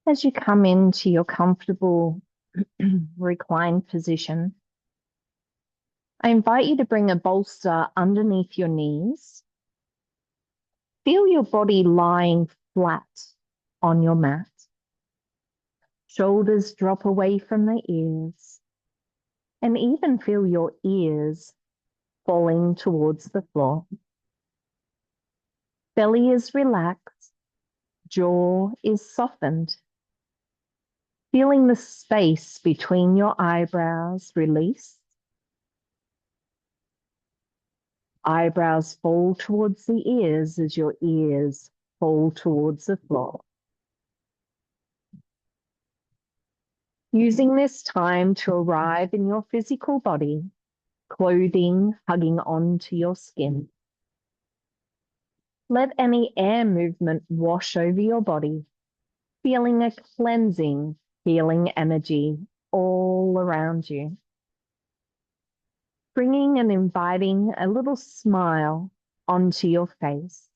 As you come into your comfortable reclined position, I invite you to bring a bolster underneath your knees. Feel your body lying flat on your mat. Shoulders drop away from the ears, and even feel your ears falling towards the floor. Belly is relaxed, jaw is softened. Feeling the space between your eyebrows release. Eyebrows fall towards the ears as your ears fall towards the floor. Using this time to arrive in your physical body, clothing hugging onto your skin. Let any air movement wash over your body, feeling a cleansing, healing energy all around you. Bringing and inviting a little smile onto your face.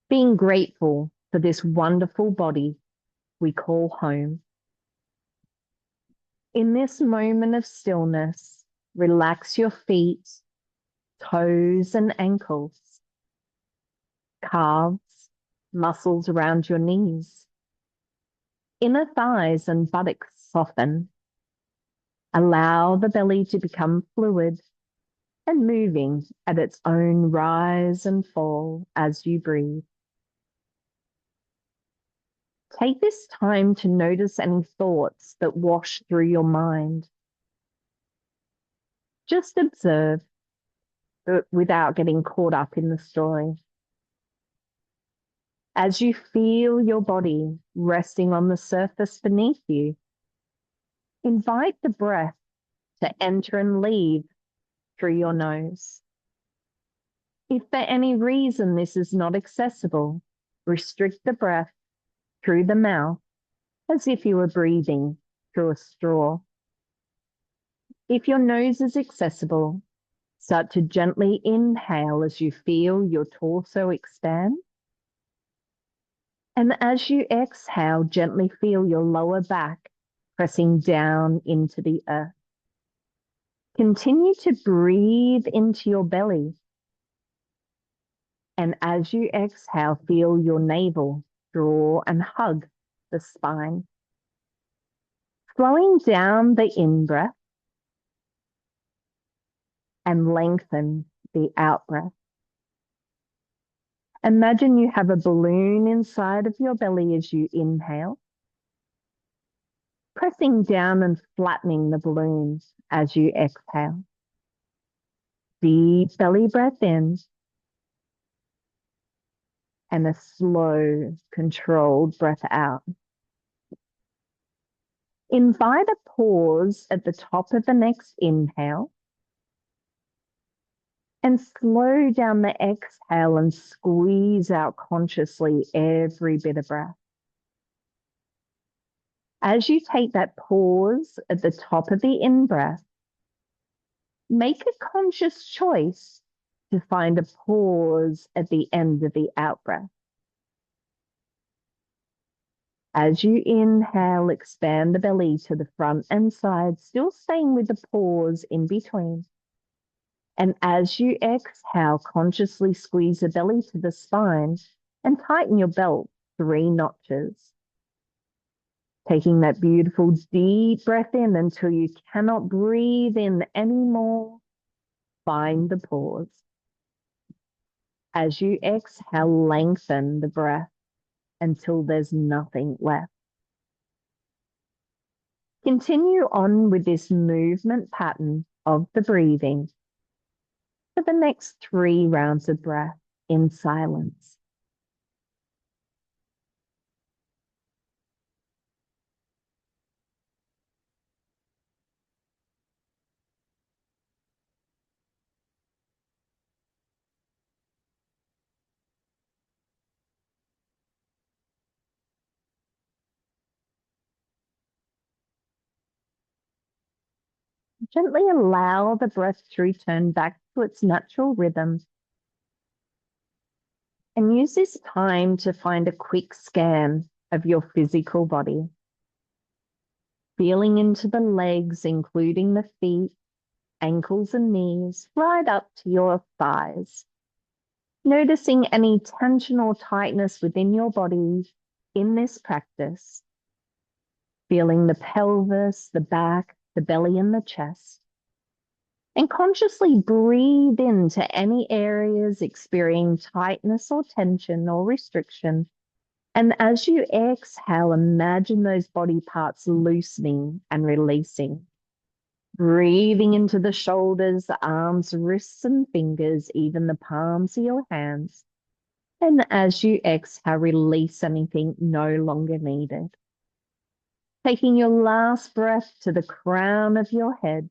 Being grateful for this wonderful body we call home. In this moment of stillness, relax your feet, toes and ankles, calves, muscles around your knees. Inner thighs and buttocks soften. Allow the belly to become fluid and moving at its own rise and fall as you breathe. Take this time to notice any thoughts that wash through your mind. Just observe without getting caught up in the story. As you feel your body resting on the surface beneath you, invite the breath to enter and leave through your nose. If for any reason this is not accessible, restrict the breath through the mouth as if you were breathing through a straw. If your nose is accessible, start to gently inhale as you feel your torso expand. And as you exhale, gently feel your lower back pressing down into the earth. Continue to breathe into your belly. And as you exhale, feel your navel draw and hug the spine. Slowing down the in-breath and lengthen the out-breath. Imagine you have a balloon inside of your belly as you inhale, pressing down and flattening the balloon as you exhale. Deep belly breath in and a slow, controlled breath out. Invite a pause at the top of the next inhale and slow down the exhale and squeeze out consciously every bit of breath. As you take that pause at the top of the in-breath, make a conscious choice to find a pause at the end of the out-breath. As you inhale, expand the belly to the front and side, still staying with the pause in between. And as you exhale, consciously squeeze the belly to the spine and tighten your belt 3 notches. Taking that beautiful deep breath in until you cannot breathe in anymore, find the pause. As you exhale, lengthen the breath until there's nothing left. Continue on with this movement pattern of the breathing for the next 3 rounds of breath in silence. Gently allow the breath to return back to its natural rhythm. And use this time to find a quick scan of your physical body. Feeling into the legs, including the feet, ankles and knees, right up to your thighs. Noticing any tension or tightness within your body in this practice. Feeling the pelvis, the back, the belly and the chest. And consciously breathe into any areas experiencing tightness or tension or restriction. And as you exhale, imagine those body parts loosening and releasing. Breathing into the shoulders, the arms, wrists and fingers, even the palms of your hands. And as you exhale, release anything no longer needed. Taking your last breath to the crown of your head.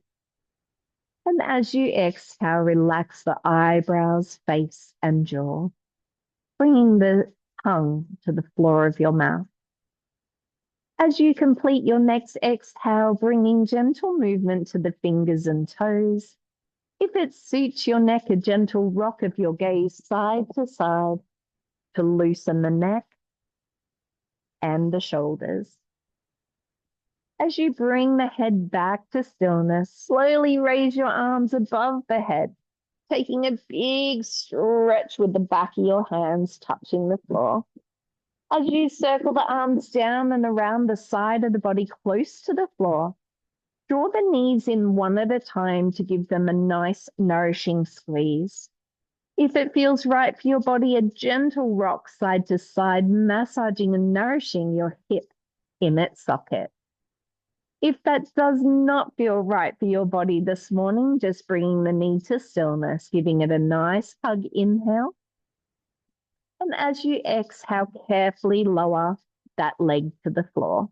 And as you exhale, relax the eyebrows, face and jaw, bringing the tongue to the floor of your mouth. As you complete your next exhale, bringing gentle movement to the fingers and toes. If it suits your neck, a gentle rock of your gaze side to side to loosen the neck and the shoulders. As you bring the head back to stillness, slowly raise your arms above the head, taking a big stretch with the back of your hands touching the floor. As you circle the arms down and around the side of the body close to the floor, draw the knees in one at a time to give them a nice, nourishing squeeze. If it feels right for your body, a gentle rock side to side, massaging and nourishing your hip in its socket. If that does not feel right for your body this morning, just bringing the knee to stillness, giving it a nice hug inhale. And as you exhale, carefully lower that leg to the floor.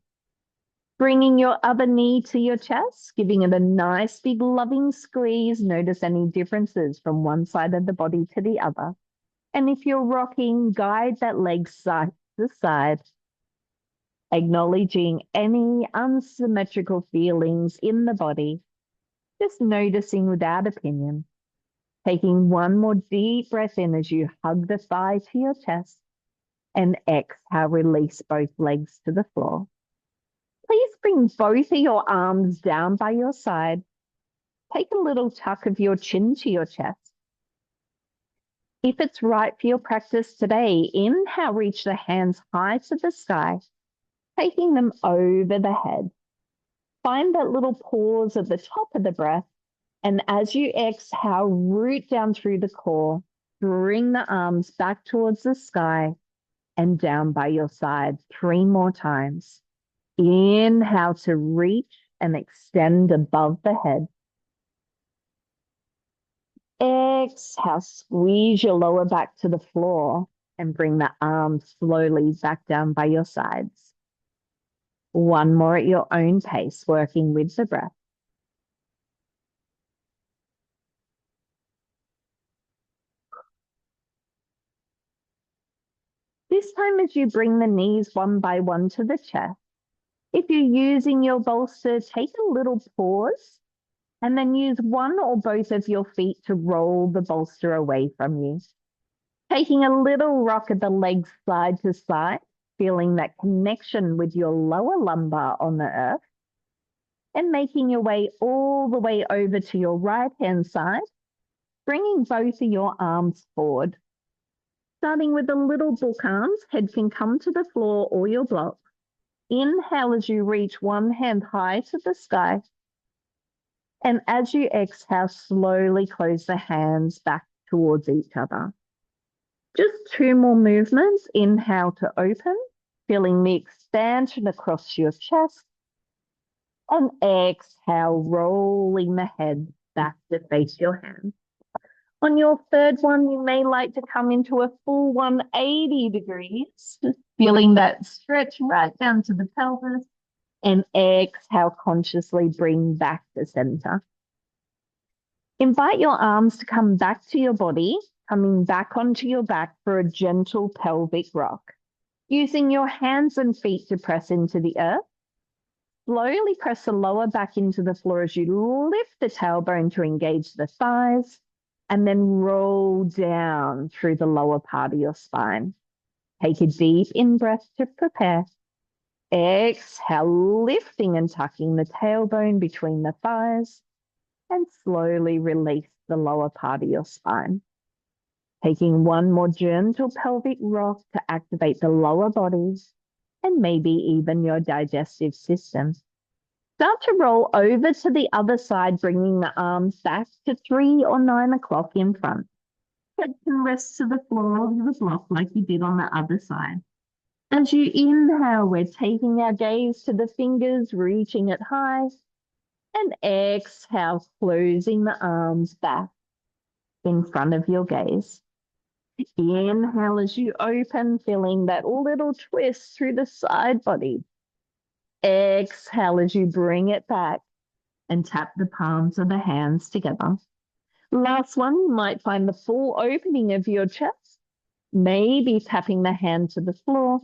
Bringing your other knee to your chest, giving it a nice big loving squeeze. Notice any differences from one side of the body to the other. And if you're rocking, guide that leg side to side, acknowledging any unsymmetrical feelings in the body, just noticing without opinion. Taking one more deep breath in as you hug the thigh to your chest and exhale, release both legs to the floor. Please bring both of your arms down by your side. Take a little tuck of your chin to your chest. If it's right for your practice today, inhale, reach the hands high to the sky, taking them over the head. Find that little pause at the top of the breath. And as you exhale, root down through the core, bring the arms back towards the sky and down by your side 3 more times. Inhale to reach and extend above the head. Exhale, squeeze your lower back to the floor and bring the arms slowly back down by your sides. 1 more at your own pace, working with the breath. This time as you bring the knees one by one to the chest, if you're using your bolster, take a little pause and then use one or both of your feet to roll the bolster away from you. Taking a little rock of the legs side to side, feeling that connection with your lower lumbar on the earth, and making your way all the way over to your right-hand side, bringing both of your arms forward. Starting with the little book arms, head can come to the floor or your block. Inhale as you reach one hand high to the sky. And as you exhale, slowly close the hands back towards each other. Just 2 more movements. Inhale to open, feeling the expansion across your chest. And exhale, rolling the head back to face your hands. On your third one, you may like to come into a full 180 degrees, feeling that stretch right down to the pelvis, and exhale, consciously bring back to center. Invite your arms to come back to your body, coming back onto your back for a gentle pelvic rock. Using your hands and feet to press into the earth, slowly press the lower back into the floor as you lift the tailbone to engage the thighs, and then roll down through the lower part of your spine. Take a deep in-breath to prepare. Exhale, lifting and tucking the tailbone between the thighs, and slowly release the lower part of your spine. Taking one more gentle pelvic rock to activate the lower body and maybe even your digestive system. Start to roll over to the other side, bringing the arms back to 3 or 9 o'clock in front. Head can rest to the floor of the block like you did on the other side. As you inhale, we're taking our gaze to the fingers, reaching it high, and exhale, closing the arms back in front of your gaze. Inhale as you open, feeling that little twist through the side body. Exhale as you bring it back and tap the palms of the hands together. Last one, you might find the full opening of your chest, maybe tapping the hand to the floor,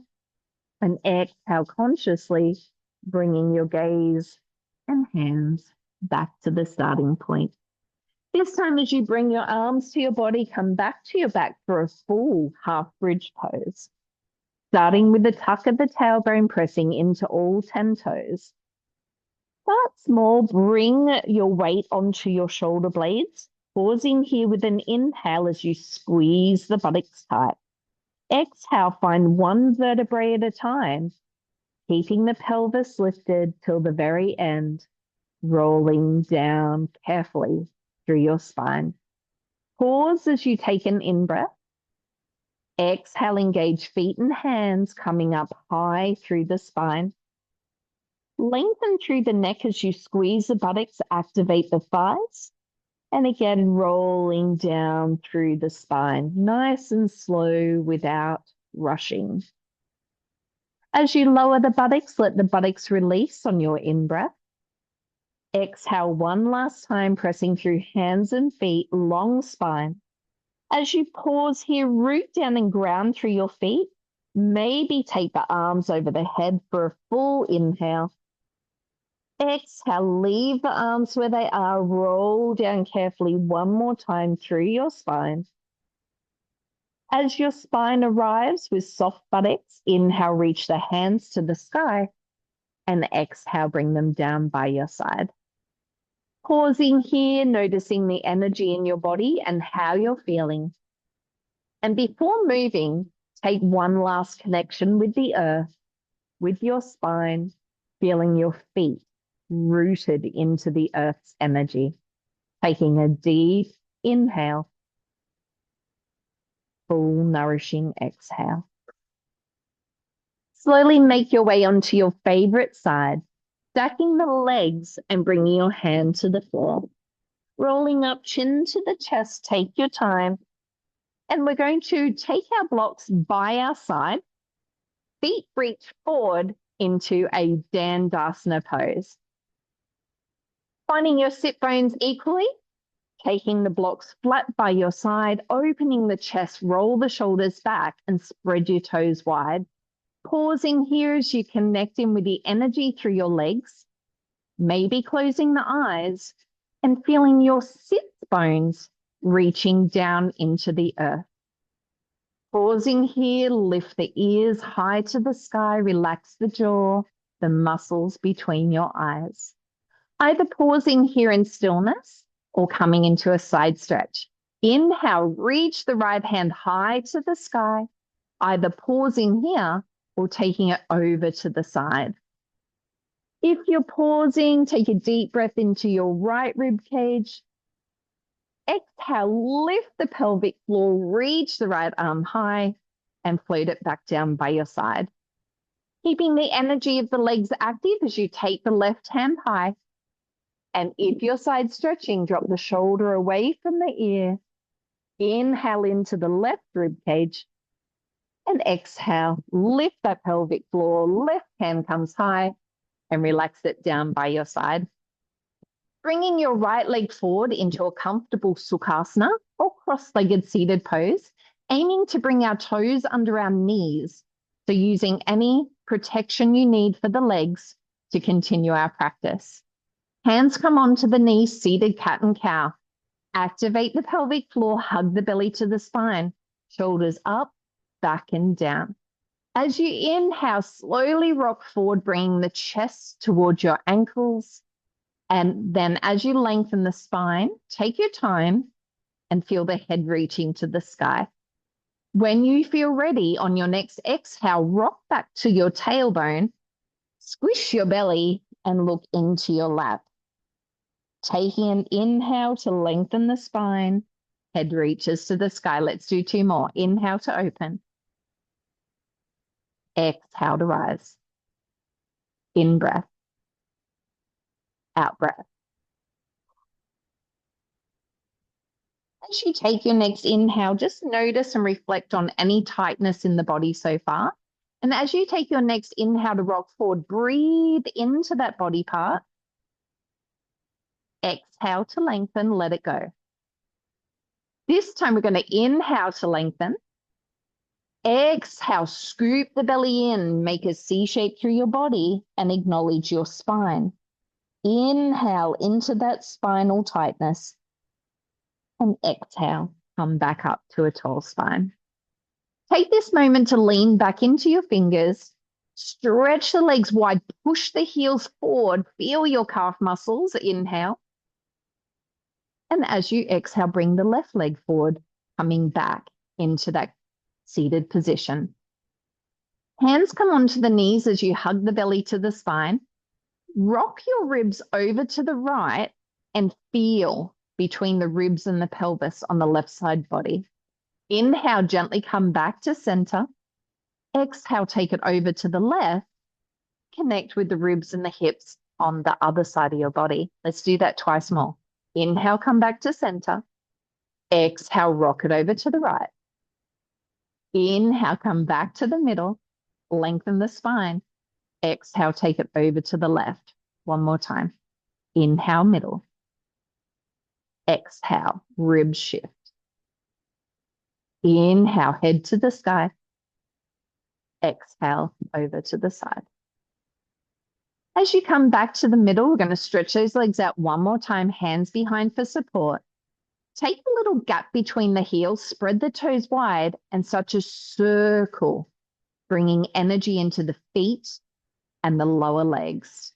and exhale consciously, bringing your gaze and hands back to the starting point. This time, as you bring your arms to your body, come back to your back for a full half bridge pose. Starting with the tuck of the tailbone, pressing into all 10 toes. Start small, bring your weight onto your shoulder blades, pausing here with an inhale as you squeeze the buttocks tight. Exhale, find one vertebrae at a time, keeping the pelvis lifted till the very end, rolling down carefully through your spine. Pause as you take an in-breath. Exhale, engage feet and hands coming up high through the spine. Lengthen through the neck as you squeeze the buttocks, activate the thighs. And again, rolling down through the spine, nice and slow without rushing. As you lower the buttocks, let the buttocks release on your in-breath. Exhale one last time, pressing through hands and feet, long spine. As you pause here, root down and ground through your feet. Maybe take the arms over the head for a full inhale. Exhale, leave the arms where they are, roll down carefully one more time through your spine. As your spine arrives with soft buttocks, inhale, reach the hands to the sky, and exhale, bring them down by your side. Pausing here, noticing the energy in your body and how you're feeling. And before moving, take one last connection with the earth, with your spine, feeling your feet rooted into the earth's energy. Taking a deep inhale, full nourishing exhale. Slowly make your way onto your favorite side, stacking the legs and bringing your hand to the floor. Rolling up chin to the chest, take your time. And we're going to take our blocks by our side, feet reach forward into a Dandasana pose. Finding your sit bones equally, taking the blocks flat by your side, opening the chest, roll the shoulders back and spread your toes wide. Pausing here as you connect in with the energy through your legs, maybe closing the eyes and feeling your sit bones reaching down into the earth. Pausing here, lift the ears high to the sky, relax the jaw, the muscles between your eyes. Either pausing here in stillness or coming into a side stretch. Inhale, reach the right hand high to the sky, either pausing here or taking it over to the side. If you're pausing, take a deep breath into your right rib cage. Exhale, lift the pelvic floor, reach the right arm high and float it back down by your side. Keeping the energy of the legs active as you take the left hand high. And if you're side stretching, drop the shoulder away from the ear. Inhale into the left rib cage. And exhale, lift that pelvic floor, left hand comes high and relax it down by your side. Bringing your right leg forward into a comfortable Sukhasana or cross-legged seated pose, aiming to bring our toes under our knees. So using any protection you need for the legs to continue our practice. Hands come onto the knees, seated cat and cow. Activate the pelvic floor, hug the belly to the spine, shoulders up, back and down. As you inhale, slowly rock forward, bringing the chest towards your ankles. And then as you lengthen the spine, take your time and feel the head reaching to the sky. When you feel ready, on your next exhale, rock back to your tailbone, squish your belly, and look into your lap. Taking an inhale to lengthen the spine, head reaches to the sky. Let's do 2 more. Inhale to open. Exhale to rise. In breath. Out breath. As you take your next inhale, just notice and reflect on any tightness in the body so far. And as you take your next inhale to rock forward, breathe into that body part. Exhale to lengthen, let it go. This time we're going to inhale to lengthen. Exhale, scoop the belly in, make a C shape through your body and acknowledge your spine. Inhale into that spinal tightness and exhale, come back up to a tall spine. Take this moment to lean back into your fingers, stretch the legs wide, push the heels forward, feel your calf muscles, inhale. And as you exhale, bring the left leg forward, coming back into that seated position. Hands come onto the knees as you hug the belly to the spine. Rock your ribs over to the right and feel between the ribs and the pelvis on the left side body. Inhale, gently come back to center. Exhale, take it over to the left. Connect with the ribs and the hips on the other side of your body. Let's do that twice more. Inhale, come back to center. Exhale, rock it over to the right. Inhale, come back to the middle. Lengthen the spine. Exhale, take it over to the left. One more time. Inhale, middle. Exhale, rib shift. Inhale, head to the sky. Exhale, over to the side. As you come back to the middle, we're going to stretch those legs out one more time, hands behind for support. Take a little gap between the heels, spread the toes wide, and such a circle, bringing energy into the feet and the lower legs.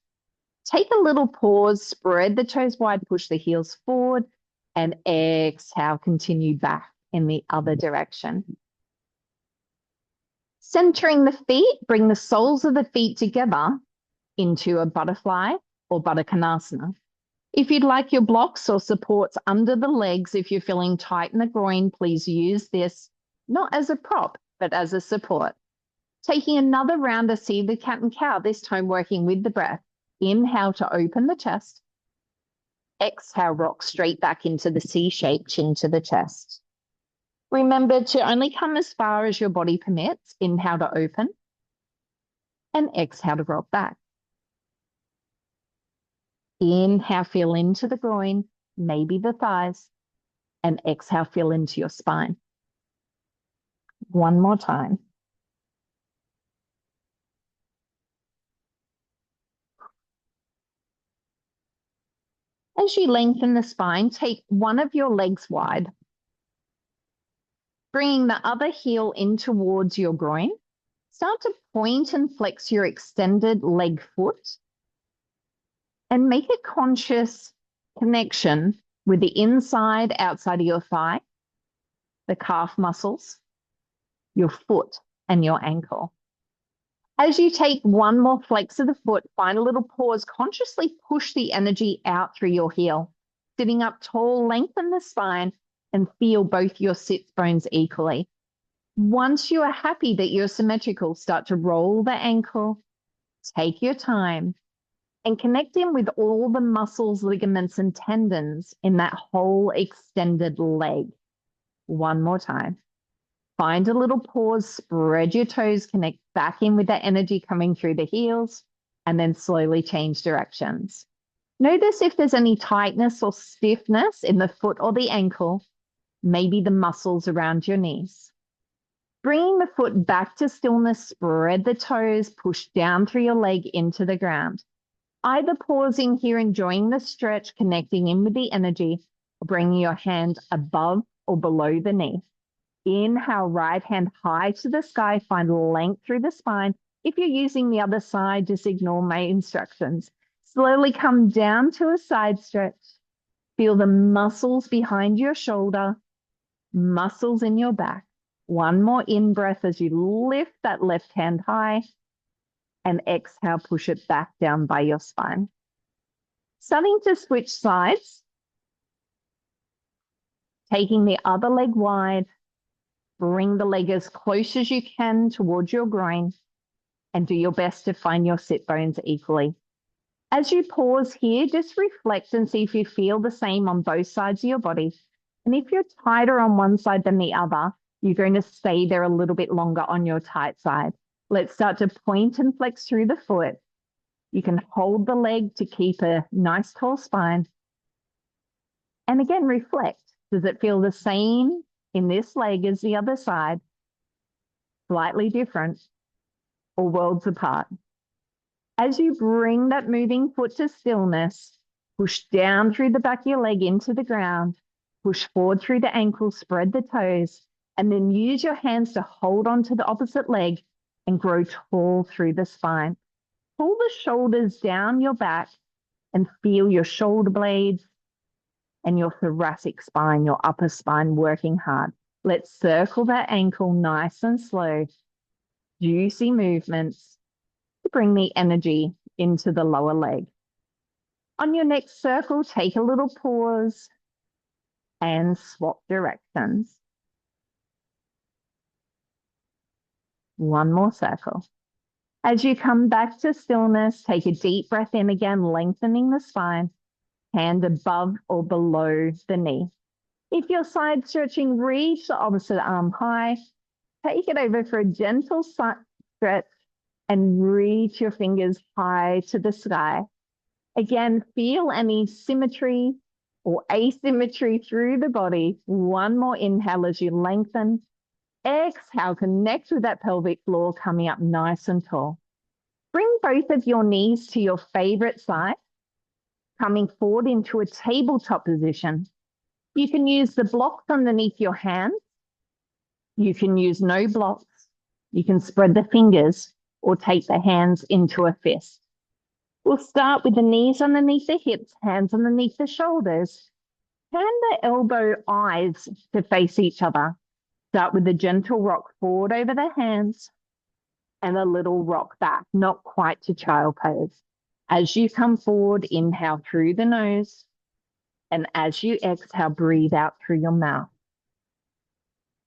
Take a little pause, spread the toes wide, push the heels forward, and exhale, continue back in the other direction. Centering the feet, bring the soles of the feet together into a butterfly or Baddha Konasana. If you'd like your blocks or supports under the legs, if you're feeling tight in the groin, please use this not as a prop, but as a support. Taking another round of seated cat and cow, this time working with the breath. Inhale to open the chest. Exhale, rock straight back into the C shape, chin to the chest. Remember to only come as far as your body permits. Inhale to open. And exhale to rock back. Inhale, feel into the groin, maybe the thighs. And exhale, feel into your spine. One more time. As you lengthen the spine, take one of your legs wide, bringing the other heel in towards your groin. Start to point and flex your extended leg foot and make a conscious connection with the inside, outside of your thigh, the calf muscles, your foot, and your ankle. As you take one more flex of the foot, find a little pause, consciously push the energy out through your heel. Sitting up tall, lengthen the spine and feel both your sits bones equally. Once you are happy that you're symmetrical, start to roll the ankle, take your time, and connect in with all the muscles, ligaments, and tendons in that whole extended leg. One more time. Find a little pause, spread your toes, connect back in with that energy coming through the heels, and then slowly change directions. Notice if there's any tightness or stiffness in the foot or the ankle, maybe the muscles around your knees. Bringing the foot back to stillness, spread the toes, push down through your leg into the ground. Either pausing here, enjoying the stretch, connecting in with the energy, or bringing your hand above or below the knee. Inhale, right hand high to the sky. Find length through the spine. If you're using the other side, just ignore my instructions. Slowly come down to a side stretch. Feel the muscles behind your shoulder, muscles in your back. One more in-breath as you lift that left hand high, and exhale, push it back down by your spine. Starting to switch sides, taking the other leg wide, bring the leg as close as you can towards your groin, and do your best to find your sit bones equally. As you pause here, just reflect and see if you feel the same on both sides of your body. And if you're tighter on one side than the other, you're going to stay there a little bit longer on your tight side. Let's start to point and flex through the foot. You can hold the leg to keep a nice tall spine. And again, reflect. Does it feel the same in this leg as the other side? Slightly different or worlds apart? As you bring that moving foot to stillness, push down through the back of your leg into the ground, push forward through the ankle, spread the toes, and then use your hands to hold onto the opposite leg and grow tall through the spine. Pull the shoulders down your back and feel your shoulder blades and your thoracic spine, your upper spine working hard. Let's circle that ankle nice and slow, juicy movements to bring the energy into the lower leg. On your next circle, take a little pause and swap directions. One more circle. As you come back to stillness, take a deep breath in again, lengthening the spine, hand above or below the knee. If you're side stretching, reach the opposite arm high, take it over for a gentle stretch and reach your fingers high to the sky. Again, feel any symmetry or asymmetry through the body. One more inhale as you lengthen. Exhale, connect with that pelvic floor, coming up nice and tall. Bring both of your knees to your favorite side, coming forward into a tabletop position. You can use the blocks underneath your hands. You can use no blocks. You can spread the fingers or take the hands into a fist. We'll start with the knees underneath the hips, hands underneath the shoulders. Turn the elbow eyes to face each other. Start with a gentle rock forward over the hands and a little rock back, not quite to child pose. As you come forward, inhale through the nose, and as you exhale, breathe out through your mouth.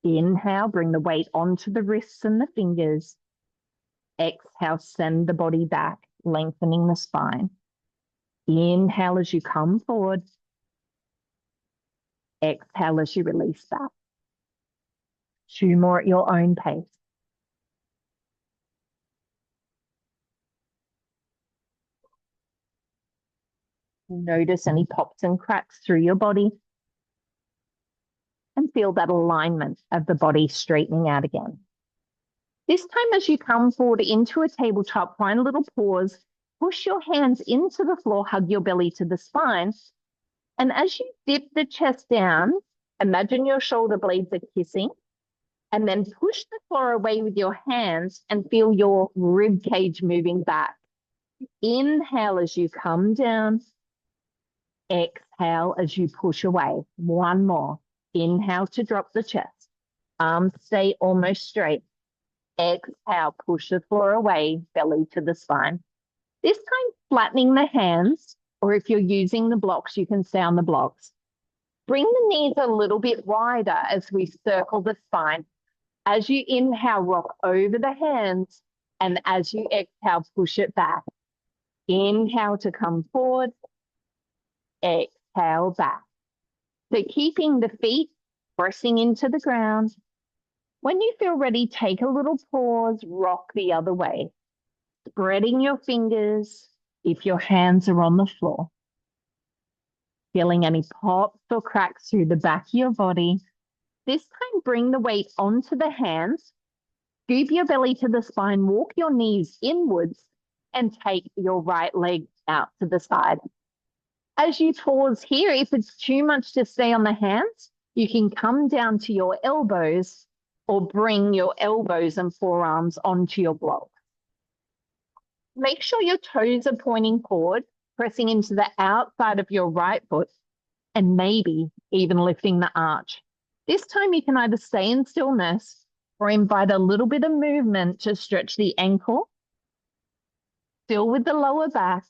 Inhale, bring the weight onto the wrists and the fingers. Exhale, send the body back, lengthening the spine. Inhale as you come forward. Exhale as you release back. 2 more at your own pace. Notice any pops and cracks through your body and feel that alignment of the body straightening out again. This time as you come forward into a tabletop, find a little pause, push your hands into the floor, hug your belly to the spine. And as you dip the chest down, imagine your shoulder blades are kissing, and then push the floor away with your hands and feel your rib cage moving back. Inhale as you come down. Exhale as you push away. One more. Inhale to drop the chest. Arms stay almost straight. Exhale, push the floor away, belly to the spine. This time flattening the hands, or if you're using the blocks, you can stay on the blocks. Bring the knees a little bit wider as we circle the spine. As you inhale, rock over the hands, and as you exhale, push it back. Inhale to come forward. Exhale back. So keeping the feet pressing into the ground. When you feel ready, take a little pause, rock the other way. Spreading your fingers if your hands are on the floor. Feeling any pops or cracks through the back of your body. This time, bring the weight onto the hands. Scoop your belly to the spine, walk your knees inwards, and take your right leg out to the side. As you pause here, if it's too much to stay on the hands, you can come down to your elbows or bring your elbows and forearms onto your block. Make sure your toes are pointing forward, pressing into the outside of your right foot, and maybe even lifting the arch. This time you can either stay in stillness or invite a little bit of movement to stretch the ankle, still with the lower back,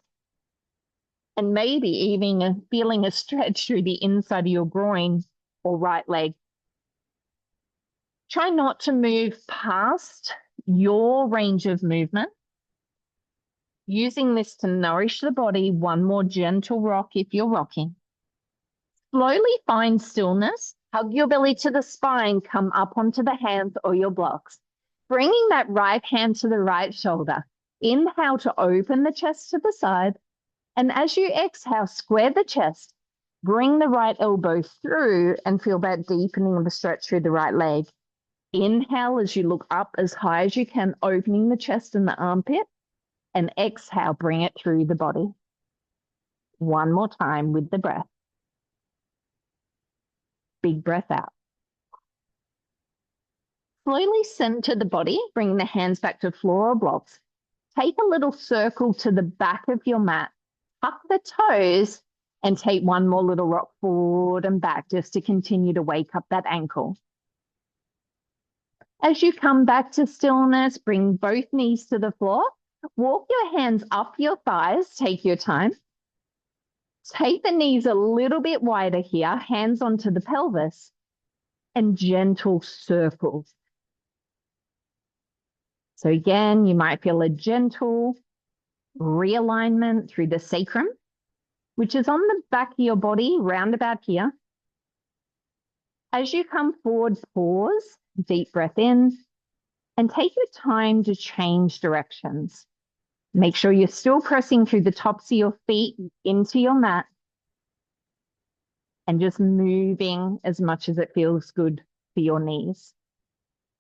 and maybe even feeling a stretch through the inside of your groin or right leg. Try not to move past your range of movement. Using this to nourish the body, one more gentle rock if you're rocking. Slowly find stillness. Hug your belly to the spine, come up onto the hands or your blocks. Bringing that right hand to the right shoulder. Inhale to open the chest to the side. And as you exhale, square the chest. Bring the right elbow through and feel that deepening of the stretch through the right leg. Inhale as you look up as high as you can, opening the chest and the armpit. And exhale, bring it through the body. One more time with the breath. Big breath out. Slowly center the body, bring the hands back to floor or blocks. Take a little circle to the back of your mat. Tuck the toes and take one more little rock forward and back just to continue to wake up that ankle. As you come back to stillness, bring both knees to the floor. Walk your hands up your thighs. Take your time. Take the knees a little bit wider here, hands onto the pelvis, and gentle circles. So again, you might feel a gentle realignment through the sacrum, which is on the back of your body, round about here. As you come forward, pause, deep breath in, and take your time to change directions. Make sure you're still pressing through the tops of your feet into your mat and just moving as much as it feels good for your knees.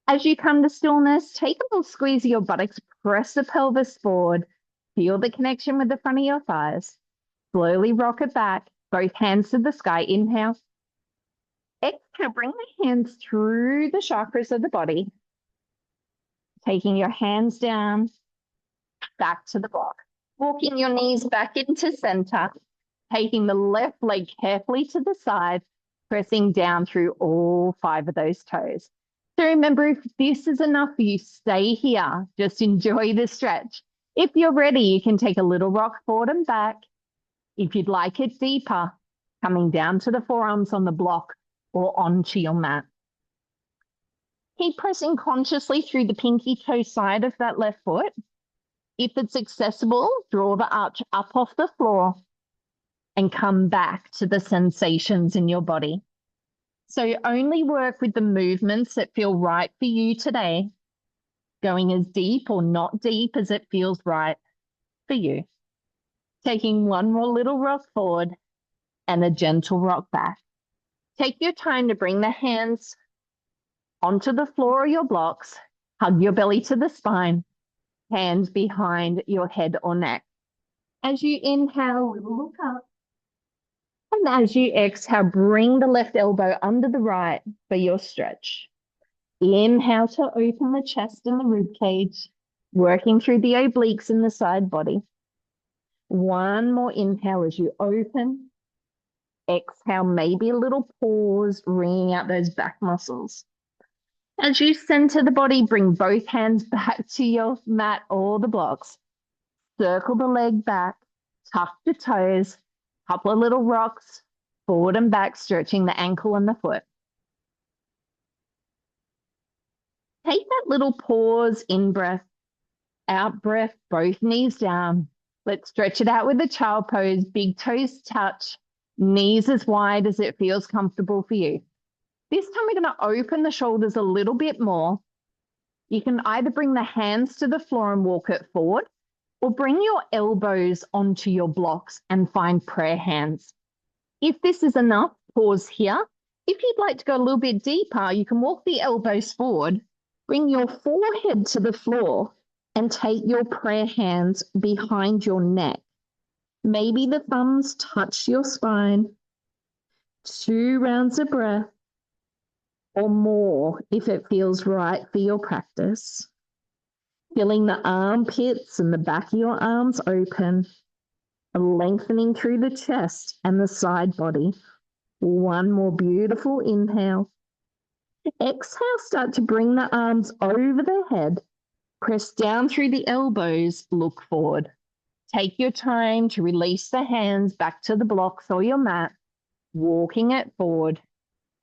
As you come to stillness, take a little squeeze of your buttocks, press the pelvis forward, feel the connection with the front of your thighs. Slowly rock it back, both hands to the sky. Inhale. Exhale, bring the hands through the chakras of the body. Taking your hands down, back to the block. Walking your knees back into center. Taking the left leg carefully to the side, pressing down through all 5 of those toes. So remember, if this is enough for you, stay here. Just enjoy the stretch. If you're ready, you can take a little rock forward and back. If you'd like it deeper, coming down to the forearms on the block or onto your mat. Keep pressing consciously through the pinky toe side of that left foot. If it's accessible, draw the arch up off the floor and come back to the sensations in your body. So only work with the movements that feel right for you today, going as deep or not deep as it feels right for you. Taking one more little rock forward and a gentle rock back. Take your time to bring the hands onto the floor or your blocks. Hug your belly to the spine, hands behind your head or neck. As you inhale, look up. And as you exhale, bring the left elbow under the right for your stretch. Inhale to open the chest and the rib cage, working through the obliques in the side body. One more inhale as you open. Exhale, maybe a little pause, wringing out those back muscles. As you center the body, bring both hands back to your mat or the blocks. Circle the leg back, tuck the toes, couple of little rocks, forward and back, stretching the ankle and the foot. Take that little pause, in breath, out breath, both knees down. Let's stretch it out with the child pose, big toes touch, knees as wide as it feels comfortable for you. This time we're going to open the shoulders a little bit more. You can either bring the hands to the floor and walk it forward, or bring your elbows onto your blocks and find prayer hands. If this is enough, pause here. If you'd like to go a little bit deeper, you can walk the elbows forward, bring your forehead to the floor, and take your prayer hands behind your neck. Maybe the thumbs touch your spine. 2 rounds of breath. or more if it feels right for your practice. Feeling the armpits and the back of your arms open, lengthening through the chest and the side body. One more beautiful inhale. Exhale, start to bring the arms over the head. Press down through the elbows, look forward. Take your time to release the hands back to the blocks or your mat, walking it forward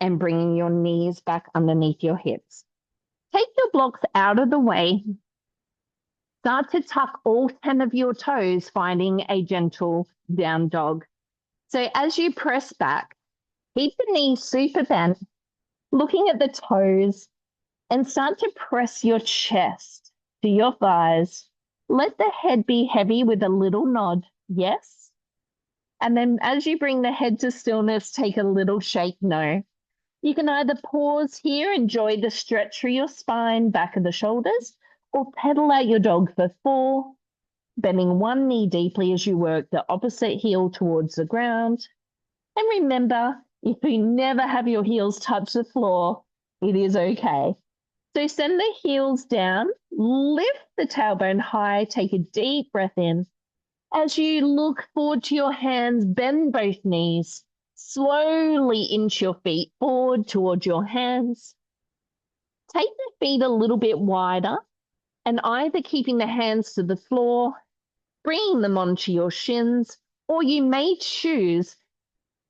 and bringing your knees back underneath your hips. Take your blocks out of the way. Start to tuck all 10 of your toes, finding a gentle down dog. So as you press back, keep the knees super bent, looking at the toes, and start to press your chest to your thighs. Let the head be heavy with a little nod, yes? And then as you bring the head to stillness, take a little shake, no. You can either pause here, enjoy the stretch through your spine, back of the shoulders, or pedal out your dog for 4, bending one knee deeply as you work the opposite heel towards the ground. And remember, if you never have your heels touch the floor, it is okay. So send the heels down, lift the tailbone high, take a deep breath in. As you look forward to your hands, bend both knees, slowly inch your feet forward towards your hands. Take the feet a little bit wider and either keeping the hands to the floor, bringing them onto your shins, or you may choose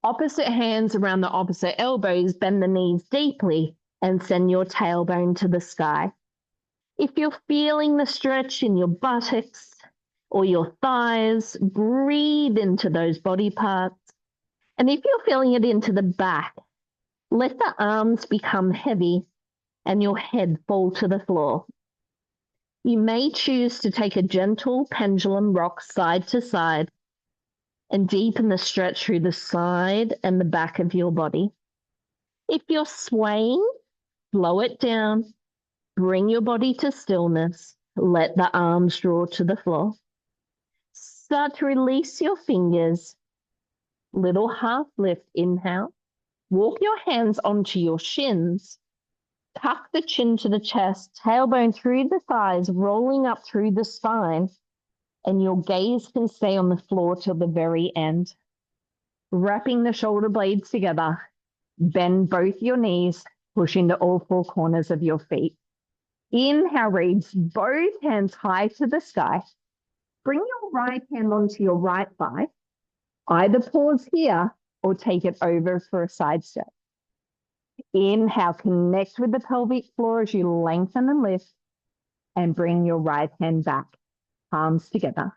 opposite hands around the opposite elbows, bend the knees deeply, and send your tailbone to the sky. If you're feeling the stretch in your buttocks or your thighs, breathe into those body parts. And if you're feeling it into the back, let the arms become heavy and your head fall to the floor. You may choose to take a gentle pendulum rock side to side and deepen the stretch through the side and the back of your body. If you're swaying, slow it down, bring your body to stillness, let the arms draw to the floor. Start to release your fingers, little half lift, inhale, walk your hands onto your shins, tuck the chin to the chest, tailbone through the thighs, rolling up through the spine, and your gaze can stay on the floor till the very end. Wrapping the shoulder blades together, bend both your knees, push into all 4 corners of your feet. Inhale, reach both hands high to the sky. Bring your right hand onto your right thigh. Either pause here or take it over for a side step. Inhale, connect with the pelvic floor as you lengthen and lift, and bring your right hand back, palms together.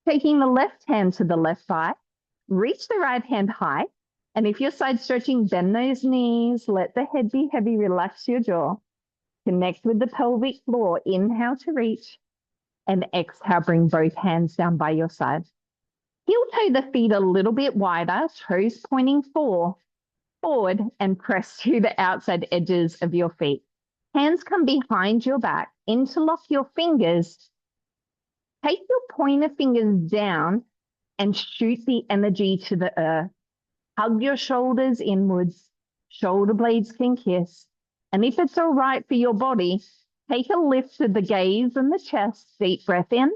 Taking the left hand to the left thigh, reach the right hand high, and if you're side stretching, bend those knees, let the head be heavy, relax your jaw. Connect with the pelvic floor, inhale to reach, and exhale, bring both hands down by your side. Heel toe the feet a little bit wider, toes pointing forward, and press to the outside edges of your feet. Hands come behind your back, interlock your fingers. Take your pointer fingers down and shoot the energy to the earth. Hug your shoulders inwards, shoulder blades can kiss. And if it's all right for your body, take a lift of the gaze and the chest, deep breath in,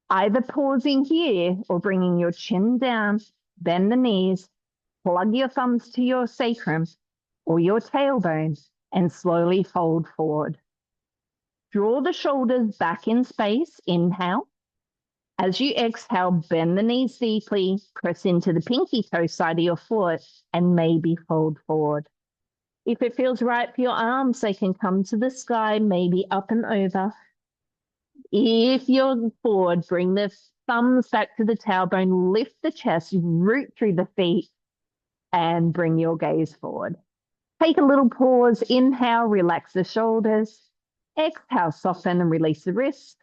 either pausing here or bringing your chin down, bend the knees, plug your thumbs to your sacrum or your tailbone and slowly fold forward. Draw the shoulders back in space, inhale. As you exhale, bend the knees deeply, press into the pinky toe side of your foot and maybe fold forward. If it feels right for your arms, they can come to the sky, maybe up and over. If you're forward, bring the thumbs back to the tailbone, lift the chest, root through the feet, and bring your gaze forward. Take a little pause, inhale, relax the shoulders. Exhale, soften and release the wrists,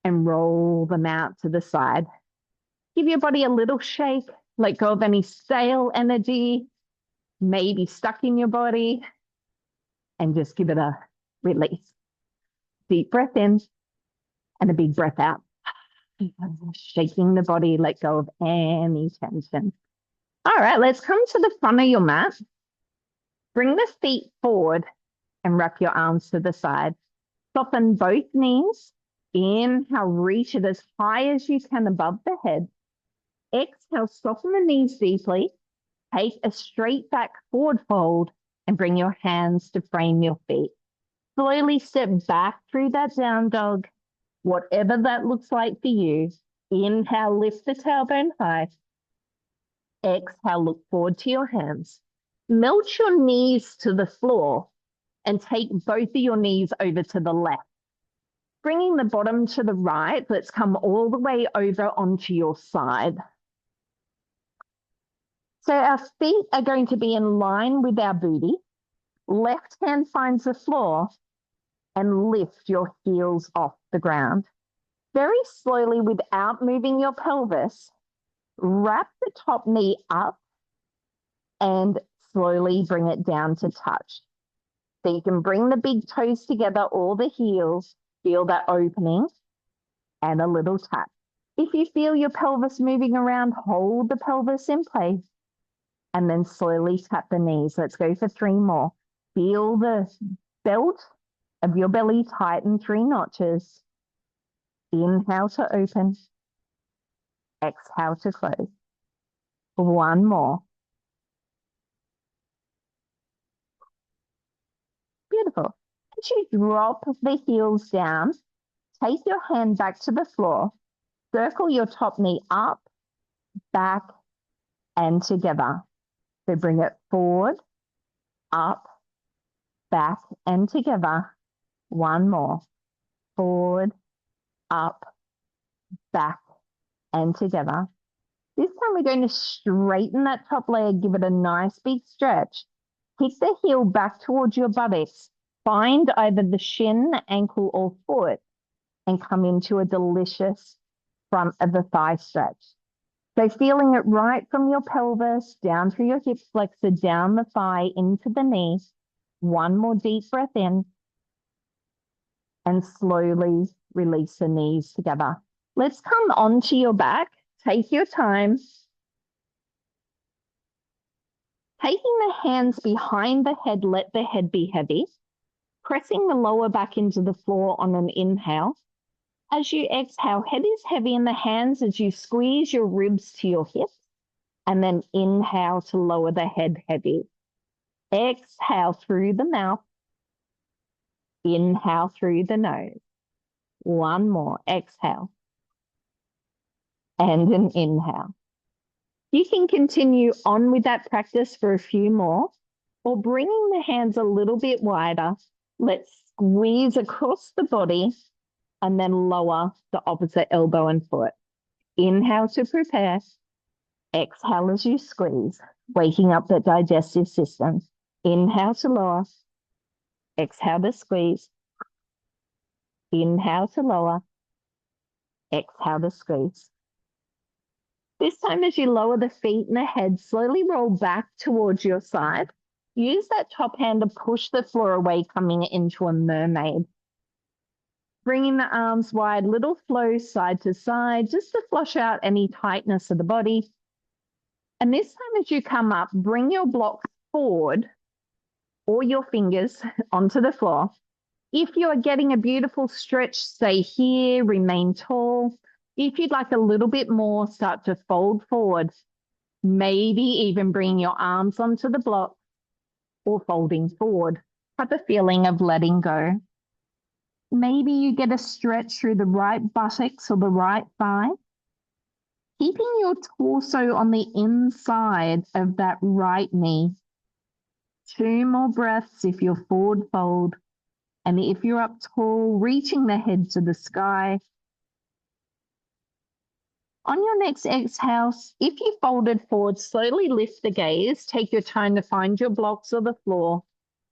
and roll them out to the side. Give your body a little shake, let go of any stale energy, maybe stuck in your body, and just give it a release. Deep breath in and a big breath out. Shaking the body, let go of any tension. All right, let's come to the front of your mat. Bring the feet forward and wrap your arms to the side. Soften both knees. Inhale, reach it as high as you can above the head. Exhale, soften the knees deeply. Take a straight back forward fold and bring your hands to frame your feet. Slowly step back through that down dog, whatever that looks like for you. Inhale, lift the tailbone high. Exhale, look forward to your hands. Melt your knees to the floor and take both of your knees over to the left. Bringing the bottom to the right, let's come all the way over onto your side. So our feet are going to be in line with our booty. Left hand finds the floor and lift your heels off the ground. Very slowly, without moving your pelvis, wrap the top knee up and slowly bring it down to touch. So you can bring the big toes together or the heels, feel that opening, and a little tap. If you feel your pelvis moving around, hold the pelvis in place and then slowly tap the knees. Let's go for 3 more. Feel the belt of your belly tighten 3 notches. Inhale to open. Exhale to close. 1 more. Beautiful. As you drop the heels down, take your hand back to the floor. Circle your top knee up, back, and together. So bring it forward, up, back, and together. 1 more. Forward, up, back, and together. This time we're going to straighten that top leg, give it a nice big stretch. Kick the heel back towards your buttocks. Find either the shin, ankle, or foot and come into a delicious front of the thigh stretch. So feeling it right from your pelvis, down through your hip flexor, down the thigh, into the knee. 1 more deep breath in. And slowly release the knees together. Let's come onto your back. Take your time. Taking the hands behind the head, let the head be heavy. Pressing the lower back into the floor on an inhale. As you exhale, head is heavy in the hands as you squeeze your ribs to your hips. And then inhale to lower the head heavy. Exhale through the mouth. Inhale through the nose. 1 more. Exhale. And an inhale. You can continue on with that practice for a few more, or bringing the hands a little bit wider. Let's squeeze across the body and then lower the opposite elbow and foot. Inhale to prepare. Exhale as you squeeze, waking up the digestive system. Inhale to lower. Exhale to squeeze. Inhale to lower. Exhale to squeeze. This time, as you lower the feet and the head, slowly roll back towards your side. Use that top hand to push the floor away, coming into a mermaid. Bringing the arms wide, little flow side to side, just to flush out any tightness of the body. And this time, as you come up, bring your blocks forward or your fingers onto the floor. If you are getting a beautiful stretch, stay here, remain tall. If you'd like a little bit more, start to fold forward. Maybe even bring your arms onto the block or folding forward. Have a feeling of letting go. Maybe you get a stretch through the right buttocks or the right thigh. Keeping your torso on the inside of that right knee. 2 more breaths if you're forward fold. And if you're up tall, reaching the head to the sky. On your next exhale, if you folded forward, slowly lift the gaze. Take your time to find your blocks or the floor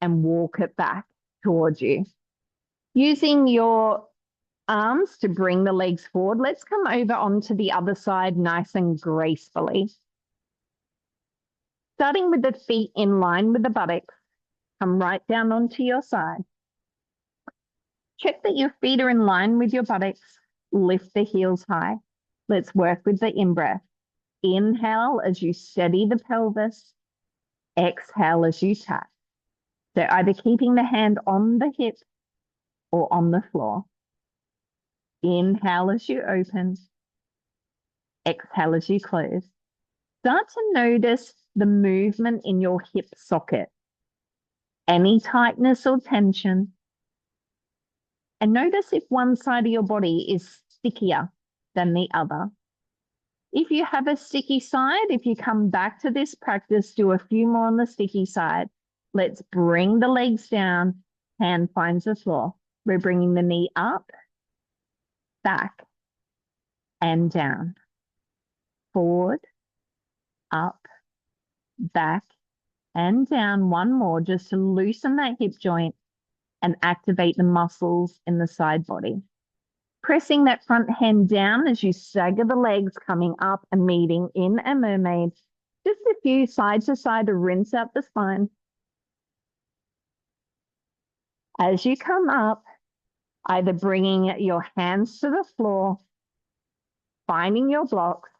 and walk it back towards you. Using your arms to bring the legs forward, let's come over onto the other side nice and gracefully. Starting with the feet in line with the buttocks, come right down onto your side. Check that your feet are in line with your buttocks. Lift the heels high. Let's work with the in-breath. Inhale as you steady the pelvis. Exhale as you tap. So either keeping the hand on the hip or on the floor. Inhale as you open. Exhale as you close. Start to notice the movement in your hip socket. Any tightness or tension. And notice if one side of your body is stickier than the other. If you have a sticky side, if you come back to this practice, do a few more on the sticky side. Let's bring the legs down. Hand finds the floor. We're bringing the knee up, back, and down. Forward, up, back, and down. One more just to loosen that hip joint and activate the muscles in the side body. Pressing that front hand down as you stagger the legs, coming up and meeting in a mermaid. Just a few side to side to rinse out the spine. As you come up, either bringing your hands to the floor, finding your blocks,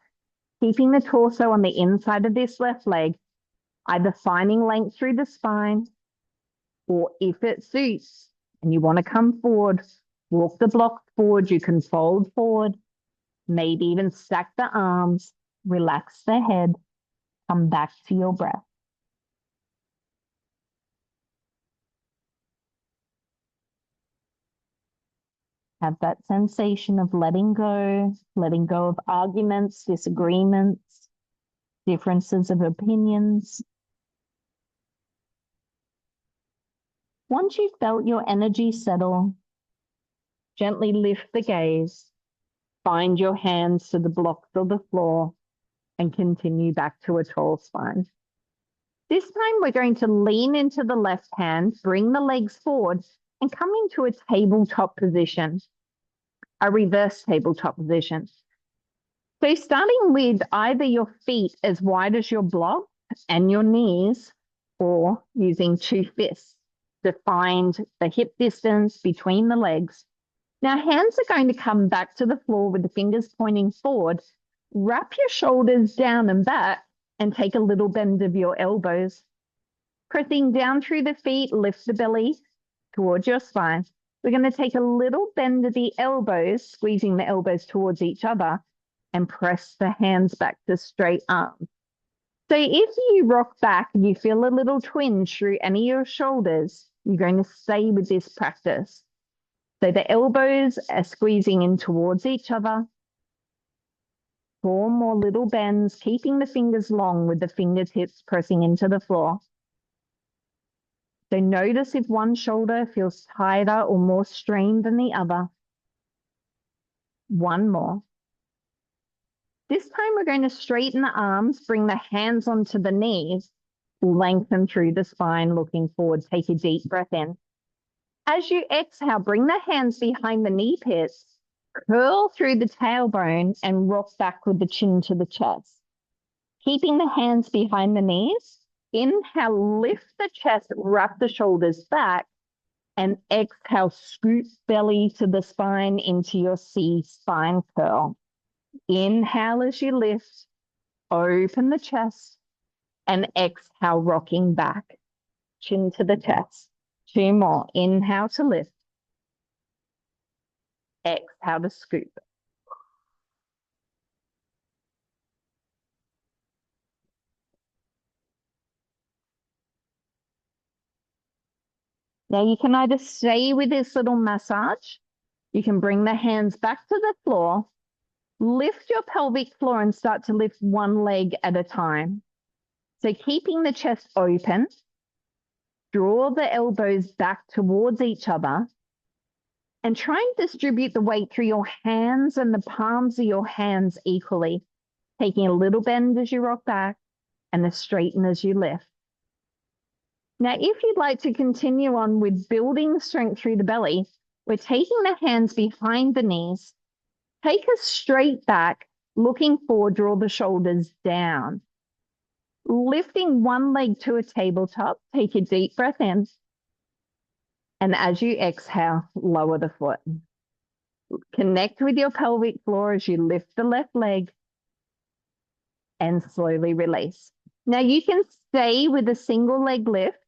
keeping the torso on the inside of this left leg, either finding length through the spine, or if it suits and you want to come forward, walk the block forward, you can fold forward, maybe even stack the arms, relax the head, come back to your breath. Have that sensation of letting go of arguments, disagreements, differences of opinions. Once you've felt your energy settle, gently lift the gaze, find your hands to the blocks of the floor, and continue back to a tall spine. This time we're going to lean into the left hand, bring the legs forward, and come into a tabletop position, a reverse tabletop position. So starting with either your feet as wide as your block and your knees, or using two fists to find the hip distance between the legs. Now hands are going to come back to the floor with the fingers pointing forward. Wrap your shoulders down and back and take a little bend of your elbows. Pressing down through the feet, lift the belly towards your spine. We're going to take a little bend of the elbows, squeezing the elbows towards each other, and press the hands back to straight arms. So if you rock back and you feel a little twinge through any of your shoulders, you're going to stay with this practice. So the elbows are squeezing in towards each other. 4 more little bends, keeping the fingers long with the fingertips pressing into the floor. So notice if one shoulder feels tighter or more strained than the other. 1 more. This time we're going to straighten the arms, bring the hands onto the knees, lengthen through the spine, looking forward. Take a deep breath in. As you exhale, bring the hands behind the knee pits, curl through the tailbone and rock back with the chin to the chest. Keeping the hands behind the knees, inhale, lift the chest, wrap the shoulders back, and exhale, scoop belly to the spine into your C spine curl. Inhale as you lift, open the chest, and exhale, rocking back, chin to the chest. 2 more. Inhale to lift. Exhale to scoop. Now you can either stay with this little massage, you can bring the hands back to the floor, lift your pelvic floor and start to lift one leg at a time. So keeping the chest open, draw the elbows back towards each other, and try and distribute the weight through your hands and the palms of your hands equally, taking a little bend as you rock back and a straighten as you lift. Now, if you'd like to continue on with building strength through the belly, we're taking the hands behind the knees, take us straight back, looking forward, draw the shoulders down. Lifting one leg to a tabletop, take a deep breath in. And as you exhale, lower the foot. Connect with your pelvic floor as you lift the left leg and slowly release. Now you can stay with a single leg lift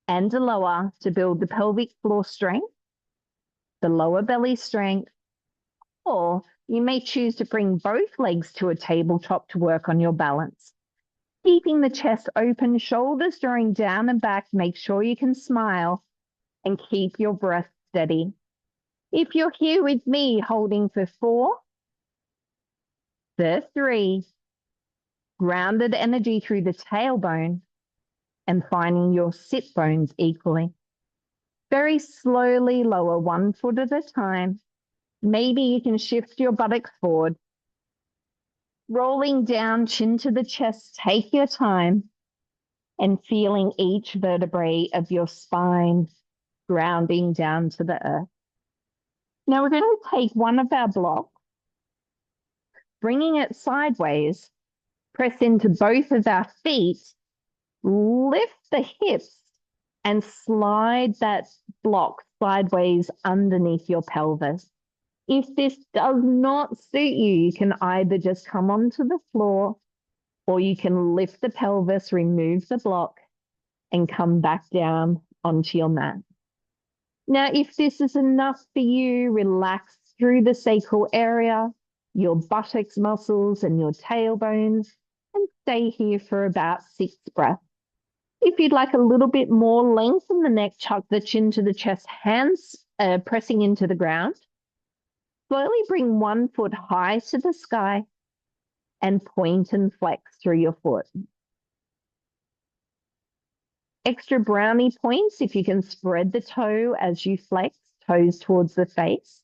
and a lower to build the pelvic floor strength, the lower belly strength, or you may choose to bring both legs to a tabletop to work on your balance. Keeping the chest open, shoulders drawing down and back, make sure you can smile and keep your breath steady. If you're here with me, holding for 4, for 3, grounded energy through the tailbone, and finding your sit bones equally. Very slowly lower 1 foot at a time. Maybe you can shift your buttocks forward. Rolling down, chin to the chest, take your time, and feeling each vertebrae of your spine grounding down to the earth. Now we're going to take one of our blocks, bringing it sideways, press into both of our feet, lift the hips, and slide that block sideways underneath your pelvis. If this does not suit you, you can either just come onto the floor or you can lift the pelvis, remove the block, and come back down onto your mat. Now, if this is enough for you, relax through the sacral area, your buttocks muscles and your tailbones, and stay here for about 6 breaths. If you'd like a little bit more length in the neck, chuck the chin to the chest, hands pressing into the ground. Slowly bring 1 foot high to the sky and point and flex through your foot. Extra brownie points if you can spread the toe as you flex, toes towards the face.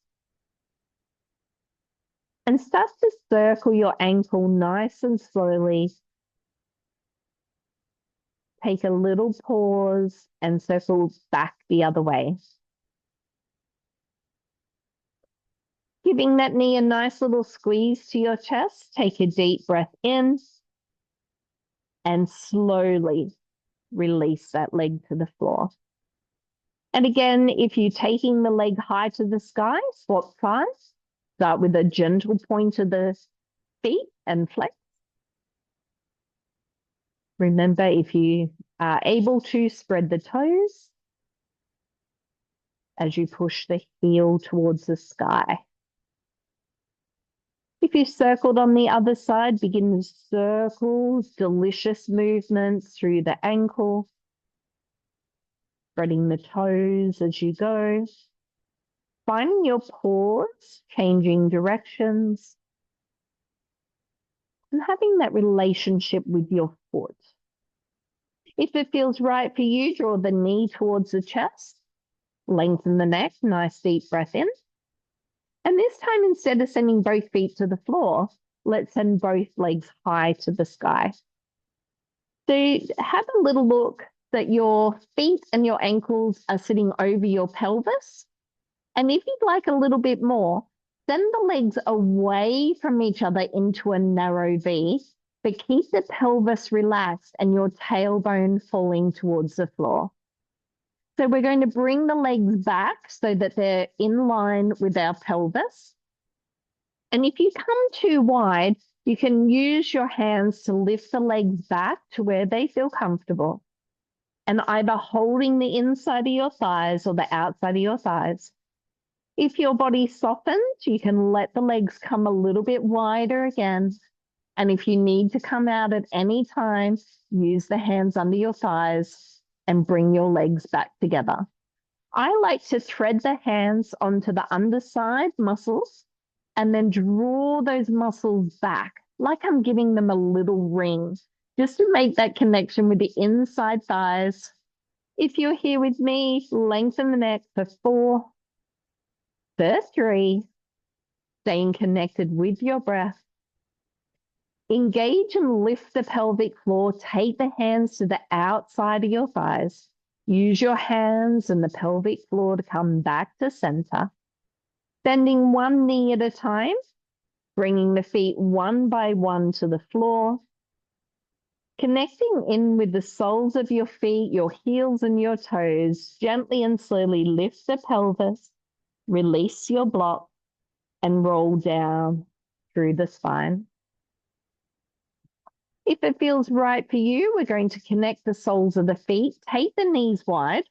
And start to circle your ankle nice and slowly. Take a little pause and circle back the other way. Giving that knee a nice little squeeze to your chest, take a deep breath in and slowly release that leg to the floor. And again, if you're taking the leg high to the sky, swap sides. Start with a gentle point of the feet and flex. Remember, if you are able to, spread the toes as you push the heel towards the sky. If you circled on the other side, begin circles, delicious movements through the ankle, spreading the toes as you go, finding your pause, changing directions, and having that relationship with your foot. If it feels right for you, draw the knee towards the chest, lengthen the neck, nice deep breath in. And this time, instead of sending both feet to the floor, let's send both legs high to the sky. So have a little look that your feet and your ankles are sitting over your pelvis. And if you'd like a little bit more, send the legs away from each other into a narrow V, but keep the pelvis relaxed and your tailbone falling towards the floor. So we're going to bring the legs back so that they're in line with our pelvis. And if you come too wide, you can use your hands to lift the legs back to where they feel comfortable, and either holding the inside of your thighs or the outside of your thighs. If your body softens, you can let the legs come a little bit wider again. And if you need to come out at any time, use the hands under your thighs and bring your legs back together. I like to thread the hands onto the underside muscles and then draw those muscles back like I'm giving them a little ring, just to make that connection with the inside thighs. If you're here with me, lengthen the neck for 4, for 3, staying connected with your breath. Engage and lift the pelvic floor. Take the hands to the outside of your thighs. Use your hands and the pelvic floor to come back to center. Bending one knee at a time, bringing the feet one by one to the floor. Connecting in with the soles of your feet, your heels and your toes. Gently and slowly lift the pelvis, release your block, and roll down through the spine. If it feels right for you, we're going to connect the soles of the feet, take the knees wide.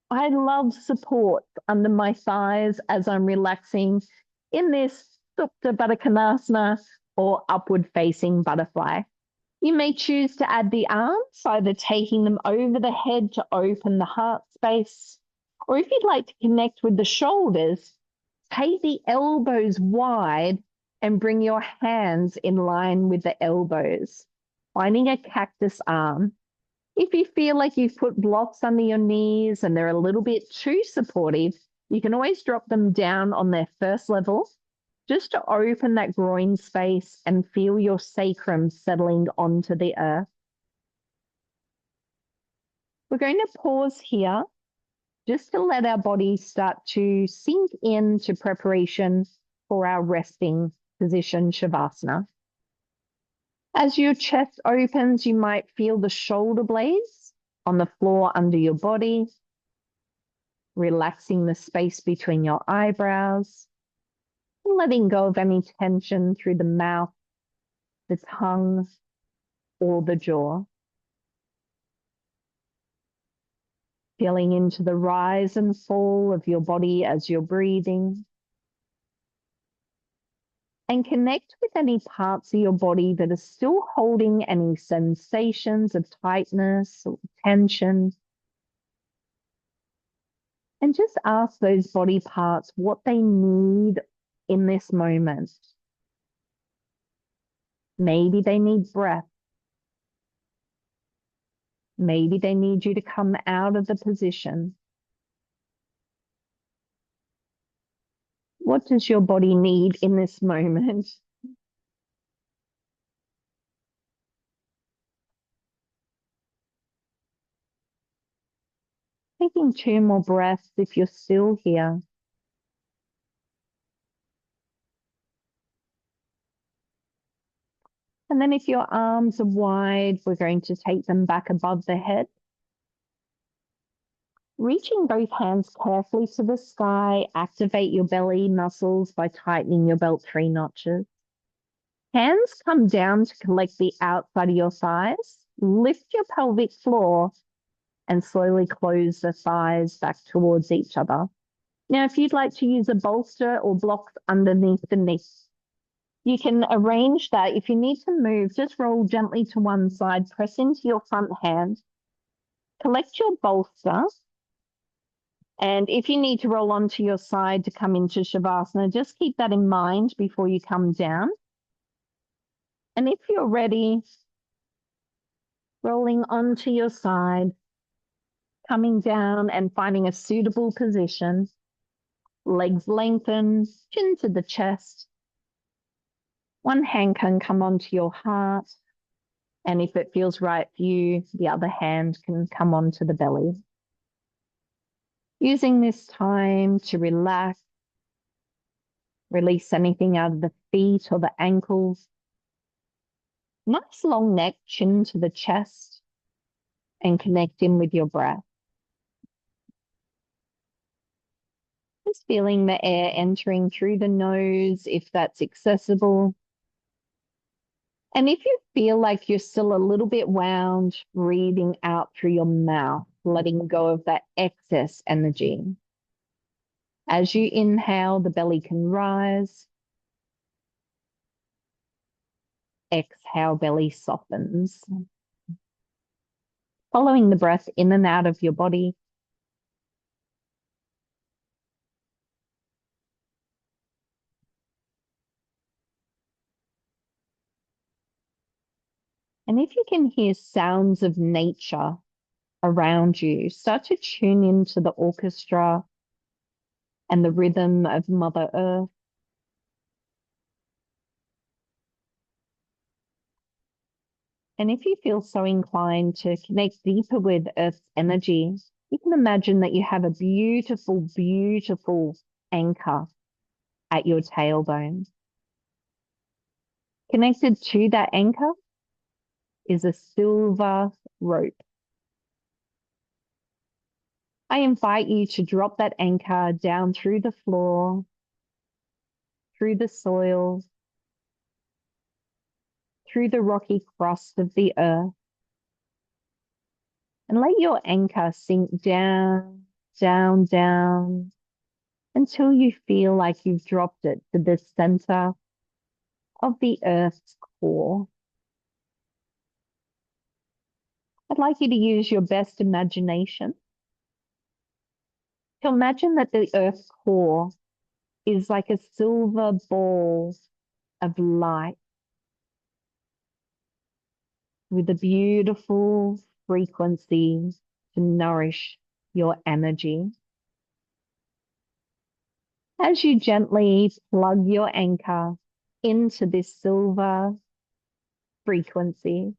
I love support under my thighs as I'm relaxing in this Supta Baddha Konasana or upward facing butterfly. You may choose to add the arms, either taking them over the head to open the heart space, or if you'd like to connect with the shoulders, take the elbows wide and bring your hands in line with the elbows, finding a cactus arm. If you feel like you've put blocks under your knees and they're a little bit too supportive, you can always drop them down on their first level just to open that groin space and feel your sacrum settling onto the earth. We're going to pause here just to let our body start to sink into preparation for our resting position, Shavasana. As your chest opens, you might feel the shoulder blades on the floor under your body, relaxing the space between your eyebrows, letting go of any tension through the mouth, the tongue, or the jaw. Feeling into the rise and fall of your body as you're breathing. And connect with any parts of your body that are still holding any sensations of tightness or tension. And just ask those body parts what they need in this moment. Maybe they need breath. Maybe they need you to come out of the position. What does your body need in this moment? Taking 2 more breaths if you're still here. And then if your arms are wide, we're going to take them back above the head. Reaching both hands carefully to the sky, activate your belly muscles by tightening your belt 3 notches. Hands come down to collect the outside of your thighs. Lift your pelvic floor and slowly close the thighs back towards each other. Now, if you'd like to use a bolster or blocks underneath the knee, you can arrange that. If you need to move, just roll gently to one side, press into your front hand, collect your bolster, and if you need to roll onto your side to come into Shavasana, just keep that in mind before you come down. And if you're ready, rolling onto your side, coming down and finding a suitable position, legs lengthened, chin to the chest. One hand can come onto your heart, and if it feels right for you, the other hand can come onto the belly. Using this time to relax, release anything out of the feet or the ankles. Nice long neck, chin to the chest, and connect in with your breath. Just feeling the air entering through the nose if that's accessible. And if you feel like you're still a little bit wound, breathing out through your mouth, letting go of that excess energy. As you inhale, the belly can rise. Exhale, belly softens. Following the breath in and out of your body. And if you can hear sounds of nature around you, start to tune into the orchestra and the rhythm of Mother Earth. And if you feel so inclined to connect deeper with Earth's energy, you can imagine that you have a beautiful, beautiful anchor at your tailbone. Connected to that anchor is a silver rope. I invite you to drop that anchor down through the floor, through the soil, through the rocky crust of the earth, and let your anchor sink down, down, down until you feel like you've dropped it to the center of the earth's core. I'd like you to use your best imagination to imagine that the earth's core is like a silver ball of light with a beautiful frequency to nourish your energy. As you gently plug your anchor into this silver frequency,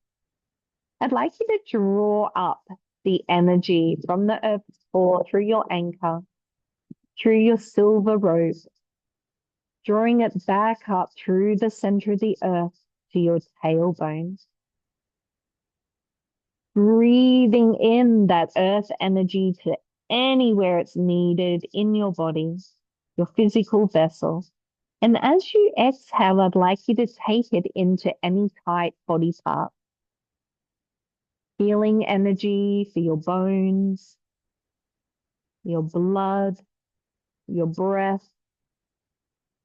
I'd like you to draw up the energy from the earth's core through your anchor, through your silver rope, drawing it back up through the center of the earth to your tailbone. Breathing in that earth energy to anywhere it's needed in your body, your physical vessel. And as you exhale, I'd like you to take it into any tight body part. Healing energy for your bones, your blood, your breath,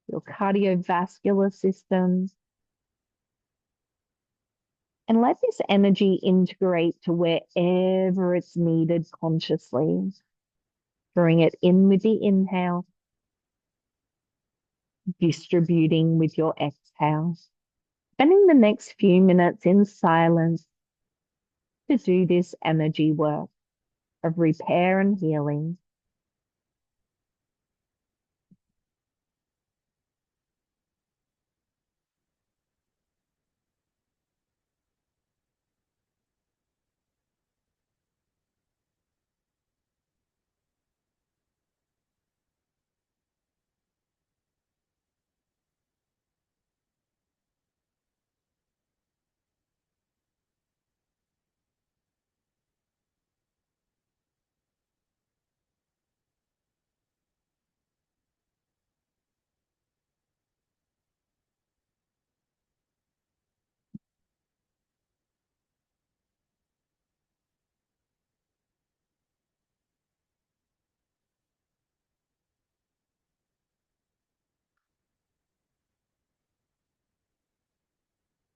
your cardiovascular system. And let this energy integrate to wherever it's needed consciously. Drawing it in with the inhale, distributing with your exhale. Spending the next few minutes in silence to do this energy work of repair and healing.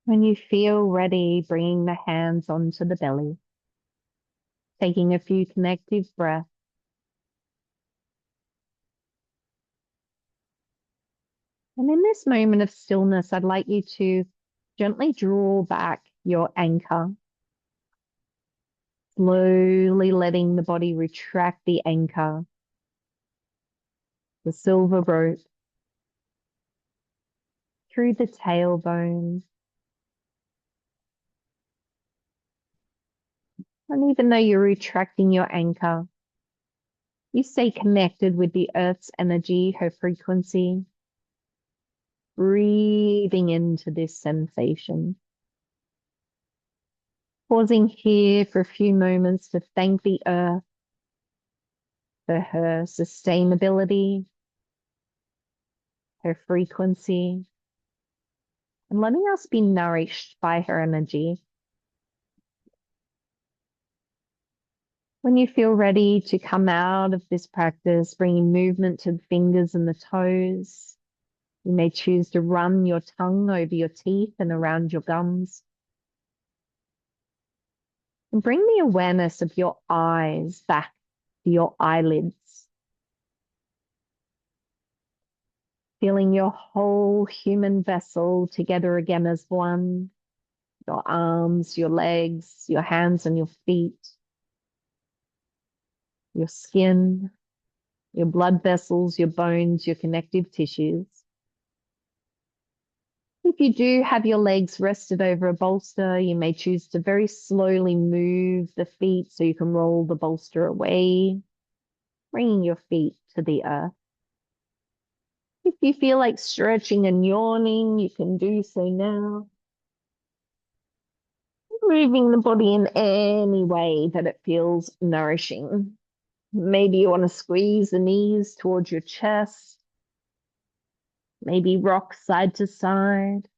When you feel ready, bringing the hands onto the belly, taking a few connective breaths. And in this moment of stillness, I'd like you to gently draw back your anchor, slowly letting the body retract the anchor, the silver rope, through the tailbone. And even though you're retracting your anchor, you stay connected with the earth's energy, her frequency, breathing into this sensation. Pausing here for a few moments to thank the earth for her sustainability, her frequency, and letting us be nourished by her energy. When you feel ready to come out of this practice, bringing movement to the fingers and the toes, you may choose to run your tongue over your teeth and around your gums. And bring the awareness of your eyes back to your eyelids. Feeling your whole human vessel together again as one. Your arms, your legs, your hands and your feet. Your skin, your blood vessels, your bones, your connective tissues. If you do have your legs rested over a bolster, you may choose to very slowly move the feet so you can roll the bolster away, bringing your feet to the earth. If you feel like stretching and yawning, you can do so now. Moving the body in any way that it feels nourishing. Maybe you want to squeeze the knees towards your chest. Maybe rock side to side.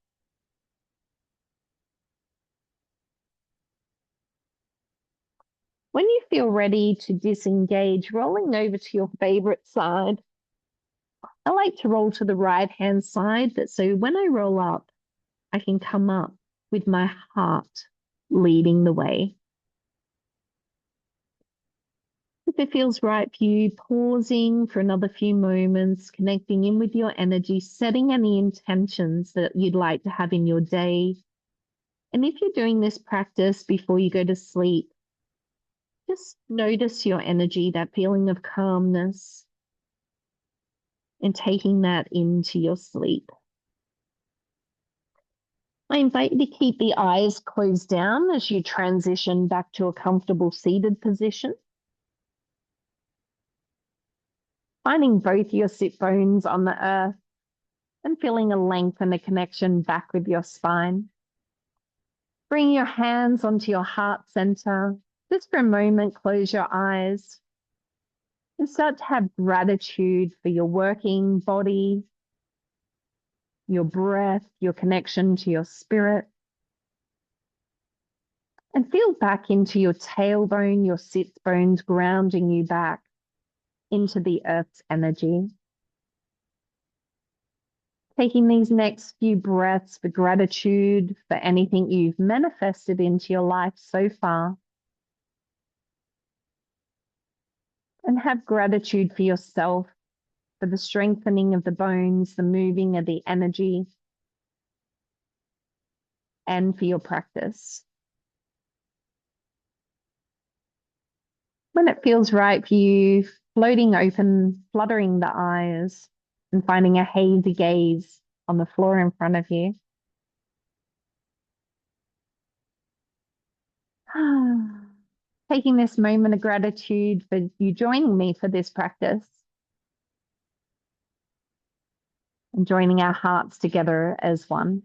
When you feel ready to disengage, rolling over to your favorite side. I like to roll to the right-hand side, so when I roll up, I can come up with my heart leading the way. If it feels right for you, pausing for another few moments, connecting in with your energy, setting any intentions that you'd like to have in your day. And if you're doing this practice before you go to sleep, just notice your energy, that feeling of calmness, and taking that into your sleep. I invite you to keep the eyes closed down as you transition back to a comfortable seated position. Finding both your sit bones on the earth and feeling a length and a connection back with your spine. Bring your hands onto your heart center. Just for a moment, close your eyes and start to have gratitude for your working body, your breath, your connection to your spirit. And feel back into your tailbone, your sit bones, grounding you back into the earth's energy. Taking these next few breaths for gratitude for anything you've manifested into your life so far. And have gratitude for yourself, for the strengthening of the bones, the moving of the energy, and for your practice. When it feels right for you, floating open, fluttering the eyes, and finding a hazy gaze on the floor in front of you. Taking this moment of gratitude for you joining me for this practice and joining our hearts together as one.